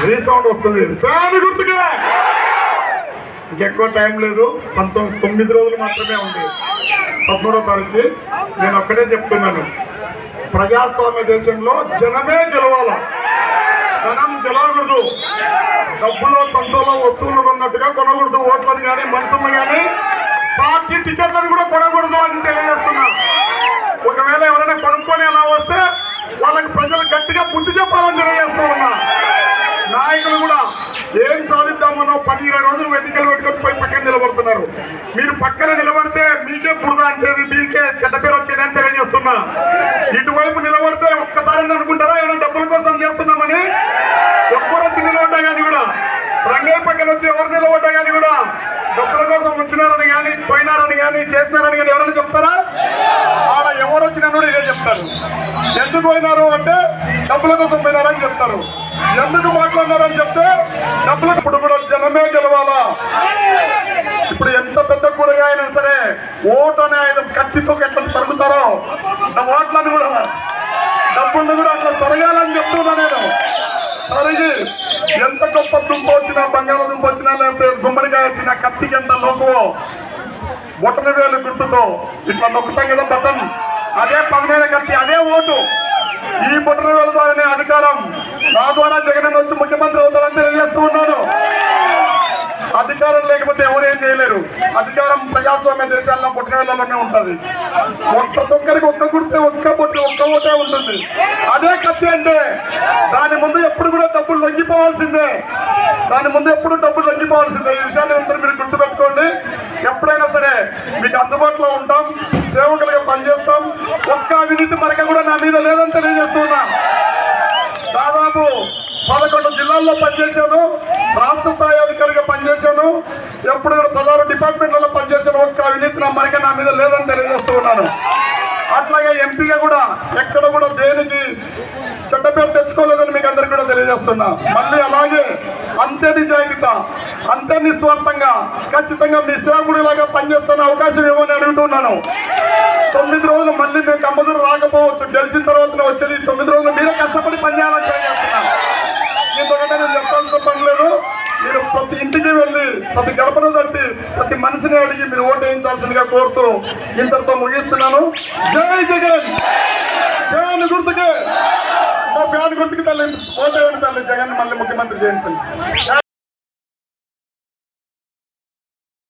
Resound వస్తుంది. Fan గుర్తుగా ఇంకెక్కువ టైం లేదు. 9 రోజులు మాత్రమే ఉంది 13వ తారీఖు. నేను ఒక్కటే చెప్తున్నాను, ప్రజాస్వామ్య దేశంలో జనమే గెలవాల, ధనం గెలవకూడదు. డబ్బులో సంతలో వస్తువులు కొన్నట్టుగా కొనకూడదు. ఓట్లను కానీ మనుషులను కానీ పార్టీ టికెట్లను కూడా కొనకూడదు అని తెలియజేస్తున్నా. ఒకవేళ ఎవరైనా కొనుక్కొని అలా వస్తే వాళ్ళకి ప్రజలు గట్టిగా బుద్ధి చెప్పాలని తెలియజేస్తూ ఉన్నా. నాయకులు కూడా ఏం సాధిద్దామన్నో 10-20 రోజులు ఎన్నికలు పెట్టుకొని పోయి పక్కన నిలబడుతున్నారు. మీరు పక్కన నిలబడితే మీకే బురద అంటేది, మీకే చెడ్డ పేరు వచ్చేదని తెలియజేస్తున్నా. ఇటువైపు నిలబడితే ఒక్కసారి అనుకుంటారా ఏమైనా డబ్బుల కోసం చేస్తున్నామని? ఎవరు వచ్చి నిలబడ్డా కానీ కూడా, రంగే పక్కన వచ్చి ఎవరు నిలబడ్డా కానీ కూడా డబ్బుల కోసం వచ్చినారని కానీ పోయినారని కానీ చేసినారని కానీ ఎవరైనా చెప్తారా? ఆడ ఎవరు వచ్చినా కూడా ఇదే చెప్తారు. ఎందుకు పోయినారు అంటే డబ్బుల కోసం పోయినారని చెప్తారు. ఎందుకు మాట్లాడినారని చెప్తే డబ్బులు. ఇప్పుడు కూడా జనమే గెలవాలా. ఇప్పుడు ఎంత పెద్ద కూరగాయనా సరే ఓటు అనే ఆయన కత్తితో ఎట్లా తరుగుతారో ఓట్లను కూడా డబ్బులను కూడా అట్లా తరగాలని చెప్తున్నా నేను. తరిగి ఎంత గొప్ప దుంప వచ్చినా, బంగాళదుంప వచ్చినా, లేకపోతే గుమ్మడికాయ వచ్చినా కత్తికి ఎంత లోకువో బొట్టన వేలు గుర్తుతో ఇట్లా నొక్కుతాం కదా బటన్, అదే పదమైన కత్తి, అదే ఓటు. ఈ బొట్టన వేల ద్వారానే అధికారం నా ద్వారా జగన్ వచ్చి ముఖ్యమంత్రి అవుతాడని తెలియజేస్తూ ఉన్నాను. అధికారం లేకపోతే ఎవరు ఏం చేయలేరు. అధికారం ప్రజాస్వామ్య దేశాల్లో బొట్టన వేలలోనే ఉంటుంది. ప్రతి ఒక్కరికి ఒక్క గుర్తే, ఒక్క బొట్టు, ఒక్క ఓటే ఉంటుంది. అదే కత్తి అంటే దాని ముందు ఎప్పుడు కూడా డబ్బులు లొంగిపోవాల్సిందే. దాని ముందు ఎప్పుడు డబ్బులు లొంగిపోవాల్సిందే. ఈ విషయాన్ని అందరూ మీరు గుర్తుపెట్టుకోండి. ఎప్పుడైనా సరే మీకు అందుబాటులో ఉంటాం, సేవకులుగా పనిచేస్తాం. ఒక్క అవినీతి మరక కూడా నా మీద లేదని తెలియజేస్తున్నా. దాదాపు 11 జిల్లాల్లో పనిచేశాను, రాష్ట్ర స్థాయి అధికారిగా పనిచేశాను, ఎప్పుడు కూడా 16 డిపార్ట్మెంట్లలో పనిచేశాను. ఒక్క అవినీతి నా మరక నా మీద లేదని తెలియజేస్తూ ఉన్నాను. అట్లాగే ఎంపీగా కూడా ఎక్కడ కూడా దేనికి చెడ్డ పేరు తెచ్చుకోలేదని మీకు అందరికీ కూడా తెలియజేస్తున్నా. మళ్ళీ అలాగే అంతే నిజాయితీగా, అంతే నిస్వార్థంగా ఖచ్చితంగా మీ సేవకుడిలాగా పనిచేస్తున్న అవకాశం ఇవ్వని అడుగుతున్నాను. 9 రోజులు మళ్ళీ మీకు అమ్మదురు రాకపోవచ్చు, గెలిచిన తర్వాత వచ్చేది 9 రోజులు మీరే కష్టపడి పనిచేయాలని తెలియజేస్తున్నాను. ఇంకొకటే నేను చెప్పాల్సిన పని లేదు. మీరు ప్రతి ఇంటికి వెళ్ళి, ప్రతి గడపను తట్టి, ప్రతి మనిషిని అడిగి మీరు ఓటు వేయించాల్సిందిగా కోరుతూ ఇంతటితో ముగిస్తున్నాను. జై జగన్. ఫ్యాన్ గుర్తుకే, మా ఫ్యాన్ గుర్తుకి తల్లి ఓటు వేయండి తల్లి. జగన్ మళ్ళీ ముఖ్యమంత్రి చేయండి తల్లి.